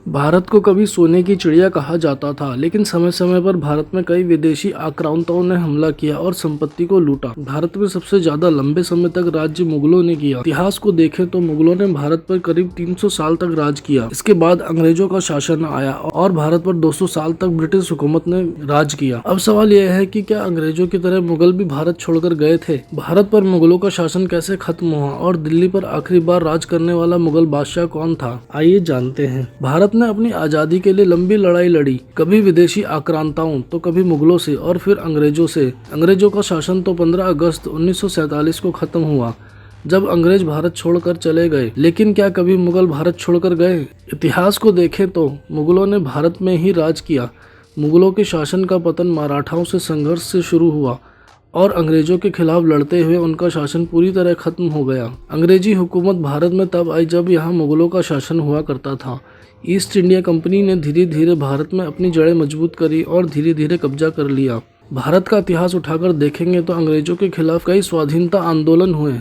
भारत को कभी सोने की चिड़िया कहा जाता था, लेकिन समय समय पर भारत में कई विदेशी आक्रांताओं ने हमला किया और संपत्ति को लूटा। भारत में सबसे ज्यादा लंबे समय तक राज्य मुगलों ने किया। इतिहास को देखें तो मुगलों ने भारत पर करीब 300 साल तक राज किया। इसके बाद अंग्रेजों का शासन आया और भारत पर 200 साल तक ब्रिटिश हुकूमत ने राज किया। अब सवाल यह है कि क्या अंग्रेजों की तरह मुगल भी भारत छोड़कर गए थे? भारत पर मुगलों का शासन कैसे खत्म हुआ और दिल्ली पर आखिरी बार राज करने वाला मुगल बादशाह कौन था? आइए जानते हैं। भारत ने अपनी आजादी के लिए लंबी लड़ाई लड़ी, कभी विदेशी आक्रांताओं तो कभी मुगलों से और फिर अंग्रेजों से। अंग्रेजों का शासन तो 15 अगस्त 1947 को खत्म हुआ, जब अंग्रेज भारत छोड़कर चले गए। लेकिन क्या कभी मुगल भारत छोड़कर गए? इतिहास को देखें तो मुगलों ने भारत में ही राज किया। मुगलों के शासन का पतन मराठाओं से संघर्ष से शुरू हुआ और अंग्रेजों के खिलाफ लड़ते हुए उनका शासन पूरी तरह खत्म हो गया। अंग्रेजी हुकूमत भारत में तब आई जब यहाँ मुगलों का शासन हुआ करता था। ईस्ट इंडिया कंपनी ने धीरे धीरे भारत में अपनी जड़ें मजबूत करी और धीरे धीरे कब्जा कर लिया। भारत का इतिहास उठाकर देखेंगे तो अंग्रेजों के खिलाफ कई स्वाधीनता आंदोलन हुए,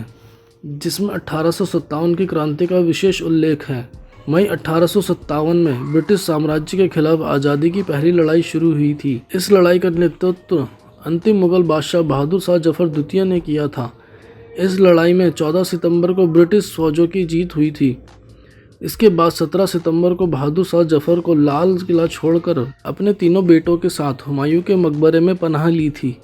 जिसमें 1857 की क्रांति का विशेष उल्लेख है। मई 1857 में ब्रिटिश साम्राज्य के खिलाफ आज़ादी की पहली लड़ाई शुरू हुई थी। इस लड़ाई का नेतृत्व अंतिम मुगल बादशाह बहादुर शाह जफर द्वितीय ने किया था। इस लड़ाई में 14 सितंबर को ब्रिटिश फौजों की जीत हुई थी। इसके बाद 17 सितंबर को बहादुर शाह जफर को लाल किला छोड़कर अपने तीनों बेटों के साथ हुमायूं के मकबरे में पनाह ली थी।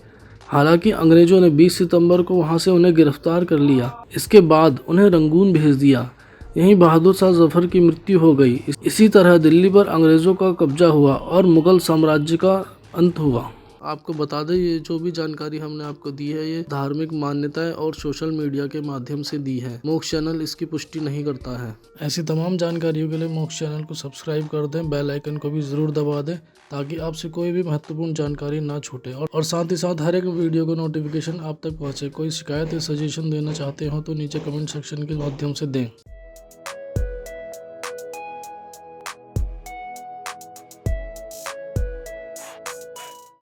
हालांकि अंग्रेजों ने 20 सितंबर को वहां से उन्हें गिरफ्तार कर लिया। इसके बाद उन्हें रंगून भेज दिया। यहीं बहादुर शाह जफर की मृत्यु हो गई। इसी तरह दिल्ली पर अंग्रेजों का कब्जा हुआ और मुगल साम्राज्य का अंत हुआ। आपको बता दें, ये जो भी जानकारी हमने आपको दी है, ये धार्मिक मान्यताएं और सोशल मीडिया के माध्यम से दी है। मोक्ष चैनल इसकी पुष्टि नहीं करता है। ऐसी तमाम जानकारियों के लिए मोक्ष चैनल को सब्सक्राइब कर दें, बेल आइकन को भी जरूर दबा दें, ताकि आपसे कोई भी महत्वपूर्ण जानकारी ना छूटे और साथ ही साथ हर एक वीडियो का नोटिफिकेशन आप तक पहुंचे। कोई शिकायत या सजेशन देना चाहते हो तो नीचे कमेंट सेक्शन के माध्यम से दें।